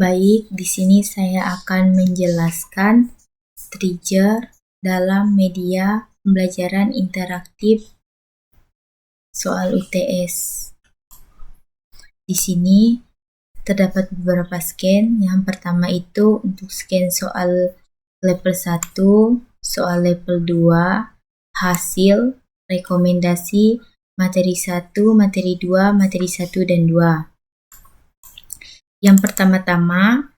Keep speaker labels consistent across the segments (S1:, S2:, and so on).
S1: Baik, di sini saya akan menjelaskan trigger dalam media pembelajaran interaktif soal UTS. Di sini terdapat beberapa scan. Yang pertama itu untuk scan soal level 1, soal level 2, hasil, rekomendasi, materi 1, materi 2, materi 1 dan 2. Yang pertama-tama,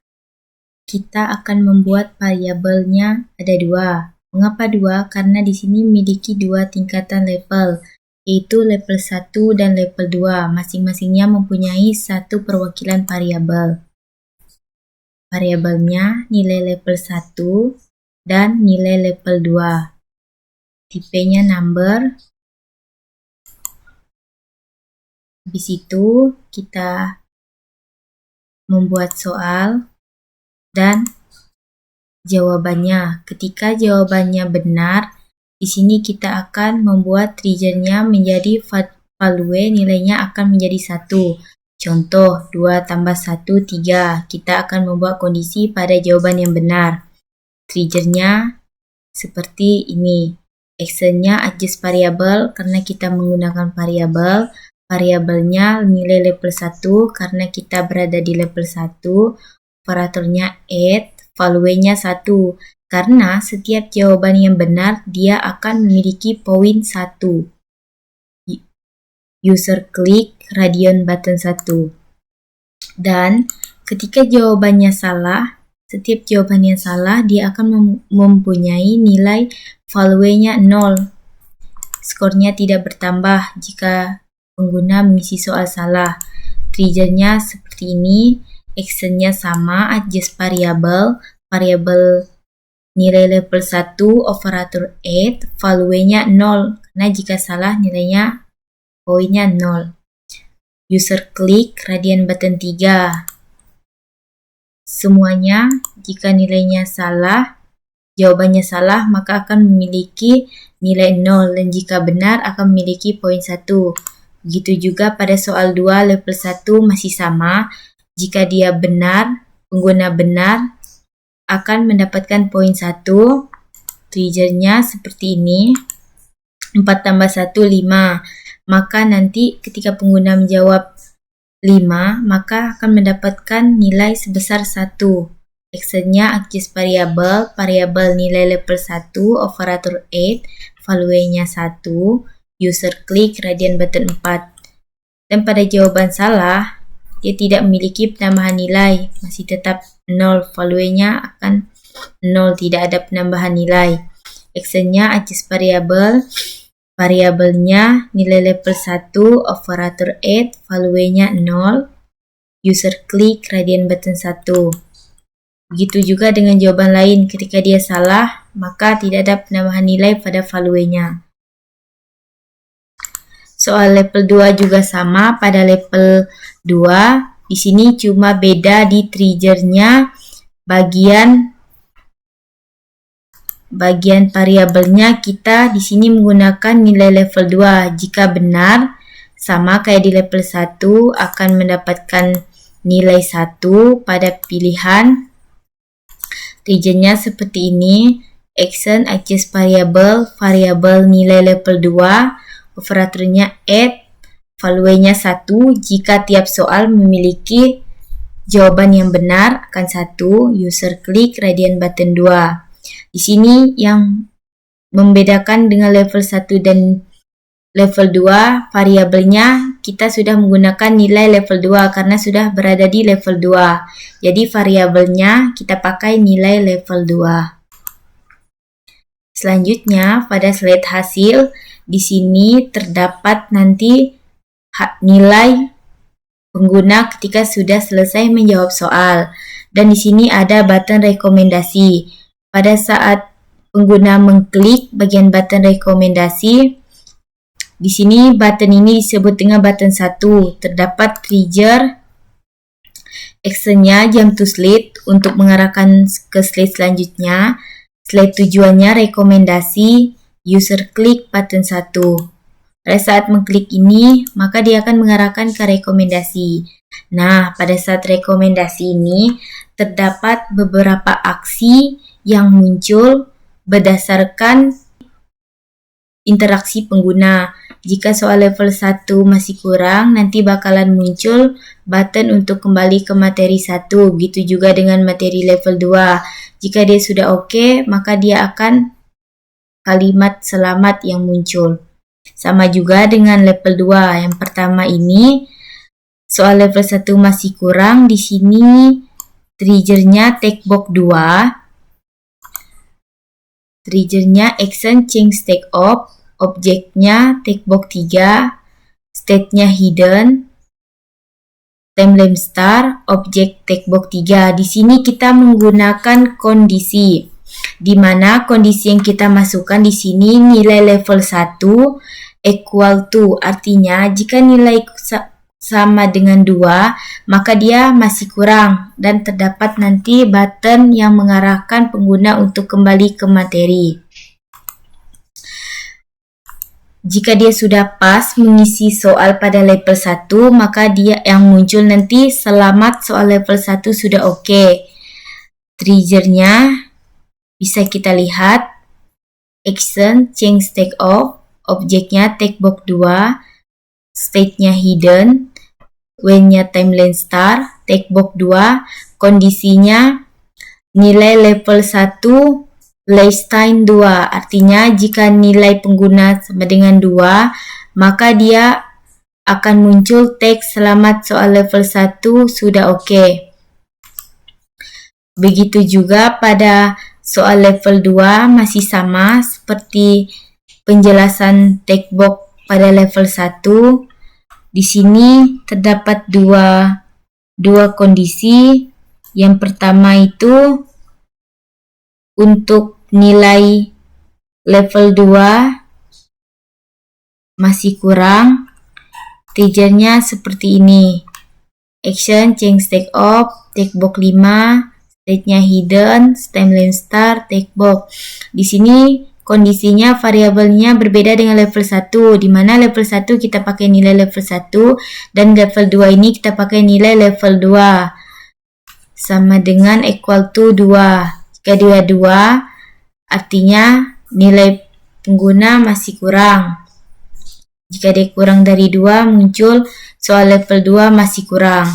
S1: kita akan membuat variabelnya ada 2. Mengapa 2? Karena di sini memiliki 2 tingkatan level, yaitu level 1 dan level 2. Masing-masingnya mempunyai satu perwakilan variabel. Variabelnya nilai level 1 dan nilai level 2. Tipenya number. Habis itu kita membuat soal dan jawabannya. Ketika jawabannya benar, di sini kita akan membuat triggernya menjadi value, nilainya akan menjadi 1. Contoh, 2 tambah 1, 3. Kita akan membuat kondisi pada jawaban yang benar. Triggernya seperti ini. Actionnya adjust variable karena kita menggunakan variabel. Variabelnya nilai level 1 karena kita berada di level 1. Operatornya add, value-nya 1. Karena setiap jawaban yang benar, dia akan memiliki poin 1. User klik Radian button 1. Dan ketika jawabannya salah, setiap jawaban yang salah, dia akan mempunyai nilai value-nya 0. Skornya tidak bertambah jika pengguna mengisi soal salah. Triggernya seperti ini. Actionnya sama, adjust variable. Variabel nilai level 1, operator add, value-nya 0. Karena jika salah nilainya poinnya 0. User klik Radian button 3. Semuanya jika nilainya salah, jawabannya salah, maka akan memiliki nilai 0. Dan jika benar akan memiliki poin 1. Begitu juga pada soal 2 level 1 masih sama. Jika dia benar, pengguna benar akan mendapatkan poin 1. Triggernya seperti ini. 4 tambah 1, 5. Maka nanti ketika pengguna menjawab 5, maka akan mendapatkan nilai sebesar 1. Actionnya adjust variable. Variabel nilai level 1, operator add, value-nya 1. User klik Radian button 4. Dan pada jawaban salah, dia tidak memiliki penambahan nilai, masih tetap 0. Value-nya akan 0, tidak ada penambahan nilai. Actionnya adjust variable. Variabelnya nilai level 1, operator add, value-nya 0. User klik Radian button 1. Begitu juga dengan jawaban lain, ketika dia salah, maka tidak ada penambahan nilai pada value-nya. Soal level 2 juga sama. Pada level 2, di sini cuma beda di triggernya, bagian variabelnya kita di sini menggunakan nilai level 2. Jika benar, sama kayak di level 1, akan mendapatkan nilai 1 pada pilihan. Triggernya seperti ini. Action adjust variable. Variabel nilai level 2. Operatornya add, value-nya 1. Jika tiap soal memiliki jawaban yang benar akan 1. User klik Radian button 2. Di sini yang membedakan dengan level 1 dan level 2, variabelnya kita sudah menggunakan nilai level 2 karena sudah berada di level 2. Jadi variabelnya kita pakai nilai level 2. Selanjutnya pada slide hasil, di sini terdapat nanti nilai pengguna ketika sudah selesai menjawab soal. Dan di sini ada button rekomendasi. Pada saat pengguna mengklik bagian button rekomendasi, di sini button ini disebut dengan button 1. Terdapat trigger. Actionnya jump to slide untuk mengarahkan ke slide selanjutnya. Slide tujuannya rekomendasi. User klik button 1. Pada saat mengklik ini, maka dia akan mengarahkan ke rekomendasi. Nah, pada saat rekomendasi ini, terdapat beberapa aksi yang muncul berdasarkan interaksi pengguna. Jika soal level 1 masih kurang, nanti bakalan muncul button untuk kembali ke materi 1. Begitu juga dengan materi level 2. Jika dia sudah oke, maka dia akan kalimat selamat yang muncul. Sama juga dengan level 2. Yang pertama ini, soal level 1 masih kurang. Di sini triggernya text box 2. Triggernya action change state of, objeknya text box 3, state-nya hidden, timeline star, objek text box 3. Di sini kita menggunakan kondisi, di mana kondisi yang kita masukkan di sini nilai level 1 equal to, artinya jika nilai sama dengan 2, maka dia masih kurang dan terdapat nanti button yang mengarahkan pengguna untuk kembali ke materi. Jika dia sudah pas mengisi soal pada level 1, maka dia yang muncul nanti selamat soal level 1 sudah oke. Triggernya bisa kita lihat, action change state of, objeknya text box 2, state-nya hidden, when-nya timeline star, text box 2, kondisinya nilai level 1 less than 2, artinya jika nilai pengguna sama dengan 2, maka dia akan muncul teks selamat soal level 1 sudah oke. Begitu juga pada soal level 2 masih sama seperti penjelasan text box pada level 1. Di sini terdapat dua kondisi. Yang pertama itu untuk nilai level 2 masih kurang. Triggernya seperti ini. Action change state of, text box 5, state-nya hidden, timeline star, text box. Di sini kondisinya variabelnya berbeda dengan level 1, di mana level 1 kita pakai nilai level 1 dan level 2 ini kita pakai nilai level 2 sama dengan equal to 2. Jika dia 2, artinya nilai pengguna masih kurang. Jika dia kurang dari 2, muncul soal level 2 masih kurang.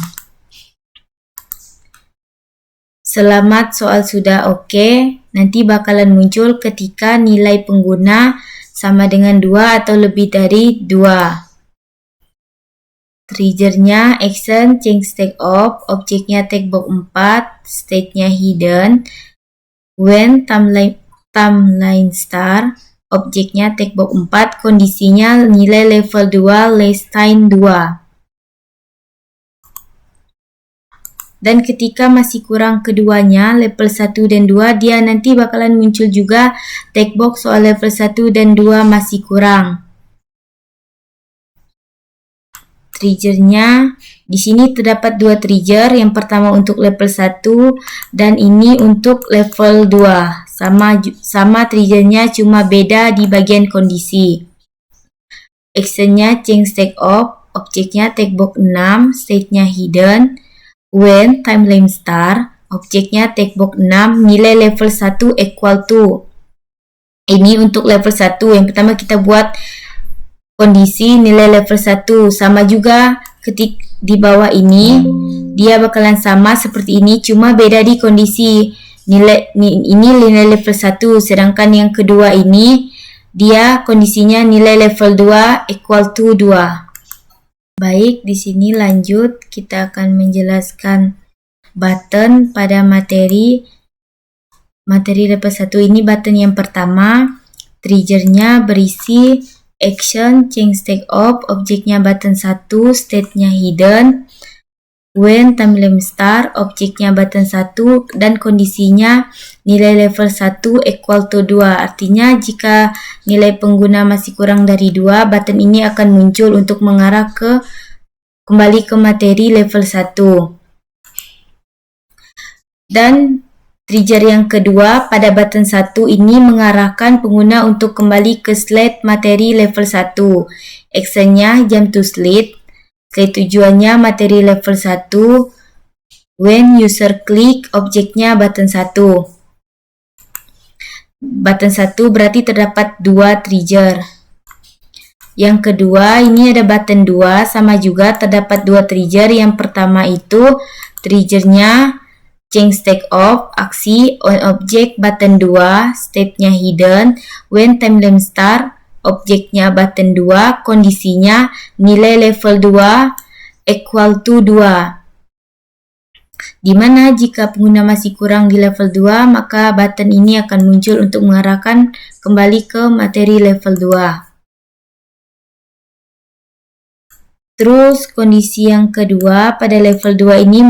S1: Selamat soal sudah oke, nanti bakalan muncul ketika nilai pengguna sama dengan 2 atau lebih dari 2. Triggernya action change state of, objeknya text box 4, state-nya hidden, when timeline star, objeknya text box 4, kondisinya nilai level 2 less than 2. Dan ketika masih kurang keduanya, level 1 dan 2, dia nanti bakalan muncul juga text box soal level 1 dan 2 masih kurang. Triggernya, di sini terdapat 2 trigger, yang pertama untuk level 1 dan ini untuk level 2. Sama triggernya, cuma beda di bagian kondisi. Actionnya change state of, objeknya text box 6, state-nya hidden, when timeline star, objeknya text box 6, nilai level 1 equal to. Ini untuk level 1. Yang pertama kita buat kondisi nilai level 1. Sama juga ketik di bawah ini, dia bakalan sama seperti ini, cuma beda di kondisi. Ini nilai level 1, sedangkan yang kedua ini, dia kondisinya nilai level 2 equal to 2. Baik, di sini lanjut kita akan menjelaskan button pada materi level 1 ini. Button yang pertama, triggernya berisi action change state of, objeknya button 1, state-nya hidden, when timeline star, objeknya button 1 dan kondisinya nilai level 1 equal to 2. Artinya jika nilai pengguna masih kurang dari 2, button ini akan muncul untuk mengarah kembali ke materi level 1. Dan trigger yang kedua pada button 1 ini mengarahkan pengguna untuk kembali ke slide materi level 1. Actionnya jump to slide, Tujuannya materi level 1. When user click objeknya button 1. Button 1 berarti terdapat 2 trigger. Yang kedua, ini ada button 2, sama juga terdapat 2 trigger. Yang pertama itu triggernya change state of, aksi on object button 2, state-nya hidden. When timeline start, objeknya button 2, kondisinya nilai level 2 equal to 2. Dimana jika pengguna masih kurang di level 2, maka button ini akan muncul untuk mengarahkan kembali ke materi level 2. Terus kondisi yang kedua pada level 2 ini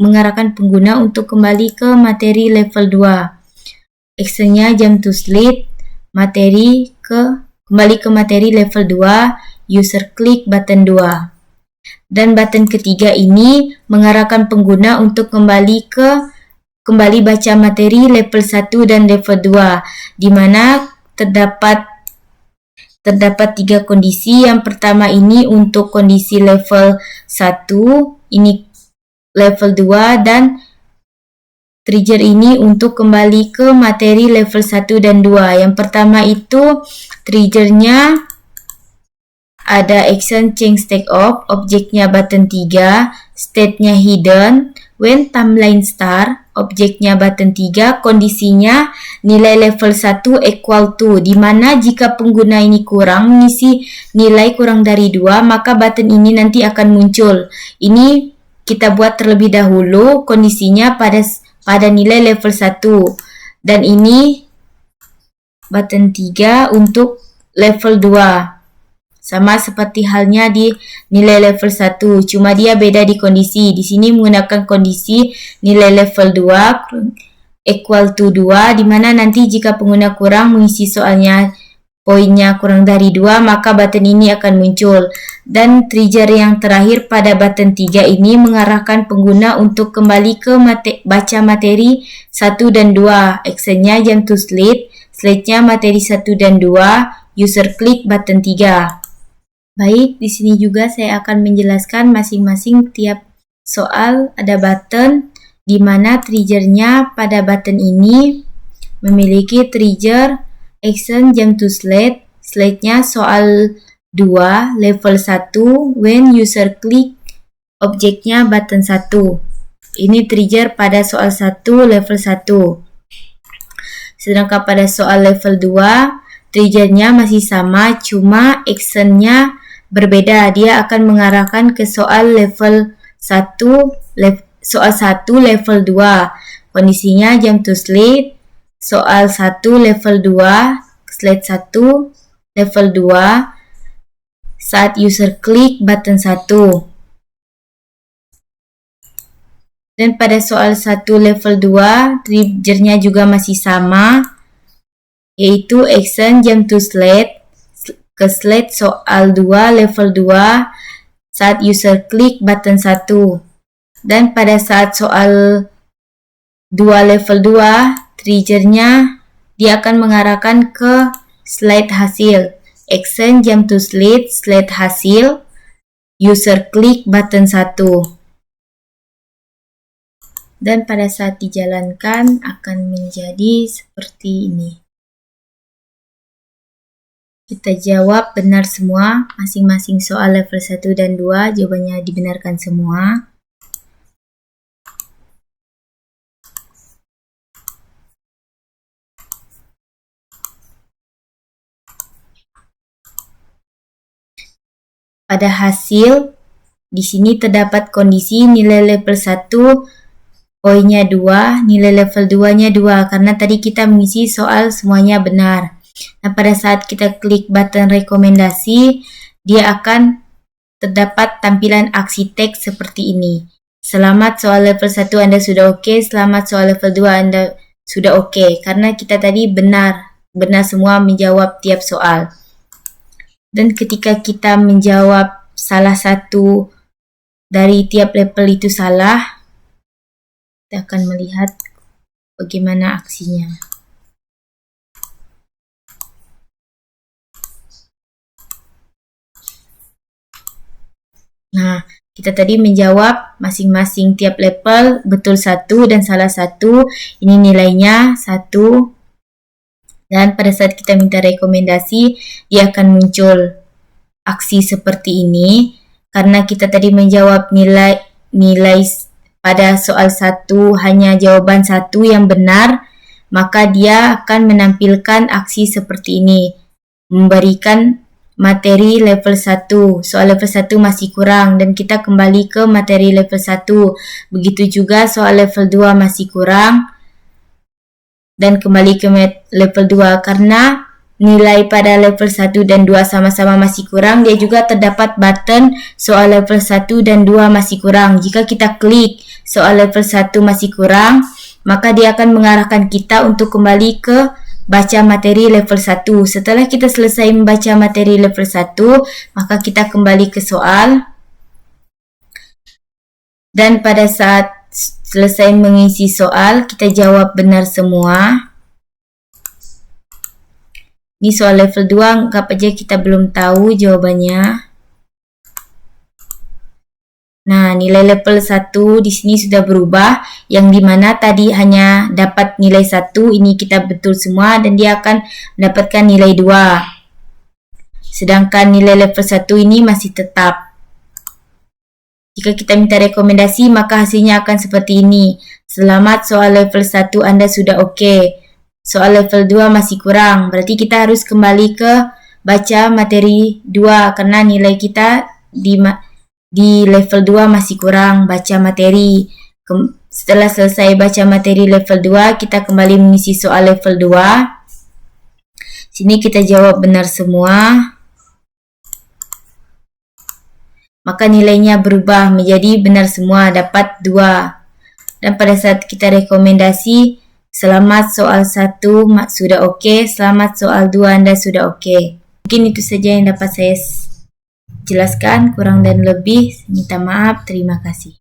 S1: mengarahkan pengguna untuk kembali ke materi level 2. Actionnya jump to slide, kembali ke materi level 2, user click button 2. Dan button ketiga ini mengarahkan pengguna untuk kembali baca materi level 1 dan level 2, di mana terdapat 3 kondisi. Yang pertama ini untuk kondisi level 1, ini level 2, dan trigger ini untuk kembali ke materi level 1 dan 2. Yang pertama itu triggernya ada action change state of, objeknya button 3, state-nya hidden. When timeline start, objeknya button 3, kondisinya nilai level 1 equal to, dimana jika pengguna ini kurang mengisi nilai kurang dari 2, maka button ini nanti akan muncul. Ini kita buat terlebih dahulu kondisinya pada nilai level 1, dan ini button 3 untuk level 2. Sama seperti halnya di nilai level 1, cuma dia beda di kondisi. Di sini menggunakan kondisi nilai level 2 equal to 2, di mana nanti jika pengguna kurang mengisi soalnya poinnya kurang dari 2, maka button ini akan muncul. Dan trigger yang terakhir pada button 3 ini mengarahkan pengguna untuk kembali ke baca materi 1 dan 2. Actionnya jump to slide, slide-nya materi 1 dan 2, user click button 3. Baik, di sini juga saya akan menjelaskan masing-masing tiap soal. Ada button, di mana triggernya pada button ini memiliki trigger action jump to slide, slide-nya soal 2, level 1, when user click, objeknya button 1. Ini trigger pada soal 1, level 1. Sedangkan pada soal level 2, triggernya masih sama, cuma actionnya berbeda. Dia akan mengarahkan ke soal level 1, soal 1 level 2. Kondisinya jump to slide, soal 1 level 2, slide 1 level 2, saat user klik button 1. Dan pada soal 1 level 2, triggernya juga masih sama, yaitu action jump to slide, ke slide soal 2 level 2 saat user klik button 1. Dan pada saat soal 2 level 2, triggernya dia akan mengarahkan ke slide hasil, action jump to slide, slide hasil, user klik button 1. Dan pada saat dijalankan akan menjadi seperti ini. Kita jawab benar semua, masing-masing soal level 1 dan 2, jawabannya dibenarkan semua. Pada hasil, di sini terdapat kondisi nilai level 1, poinnya 2, nilai level 2-nya 2, karena tadi kita mengisi soal semuanya benar. Nah, pada saat kita klik button rekomendasi, dia akan terdapat tampilan aksi teks seperti ini. Selamat soal level 1 Anda sudah oke, selamat soal level 2 Anda sudah oke. Karena kita tadi benar semua menjawab tiap soal. Dan ketika kita menjawab salah satu dari tiap level itu salah, kita akan melihat bagaimana aksinya. kita tadi menjawab masing-masing tiap level betul 1 dan salah 1. Ini nilainya 1. Dan pada saat kita minta rekomendasi, dia akan muncul aksi seperti ini. Karena kita tadi menjawab nilai pada soal 1 hanya jawaban 1 yang benar, maka dia akan menampilkan aksi seperti ini. Memberikan materi level 1. Soal level 1 masih kurang dan kita kembali ke materi level 1. Begitu juga soal level 2 masih kurang dan kembali ke level 2 karena nilai pada level 1 dan 2 sama-sama masih kurang. Dia juga terdapat button soal level 1 dan 2 masih kurang. Jika kita klik soal level 1 masih kurang, maka dia akan mengarahkan kita untuk kembali ke baca materi level 1. Setelah kita selesai membaca materi level 1, maka kita kembali ke soal. Dan pada saat selesai mengisi soal, kita jawab benar semua. Ini soal level 2, anggap aja kita belum tahu jawabannya. Nah, nilai level 1 di sini sudah berubah, yang dimana tadi hanya dapat nilai 1, ini kita betul semua dan dia akan mendapatkan nilai 2. Sedangkan nilai level 1 ini masih tetap. Jika kita minta rekomendasi, maka hasilnya akan seperti ini. Selamat, soal level 1 Anda sudah oke. Soal level 2 masih kurang, berarti kita harus kembali ke baca materi 2 karena nilai kita di level 2 masih kurang baca materi. Setelah selesai baca materi level 2, kita kembali mengisi soal level 2. Sini kita jawab benar semua. Maka nilainya berubah menjadi benar semua, dapat 2. Dan pada saat kita rekomendasi, selamat soal 1 sudah oke, selamat soal 2 Anda sudah oke. Mungkin itu saja yang dapat saya jelaskan, kurang dan lebih minta maaf, terima kasih.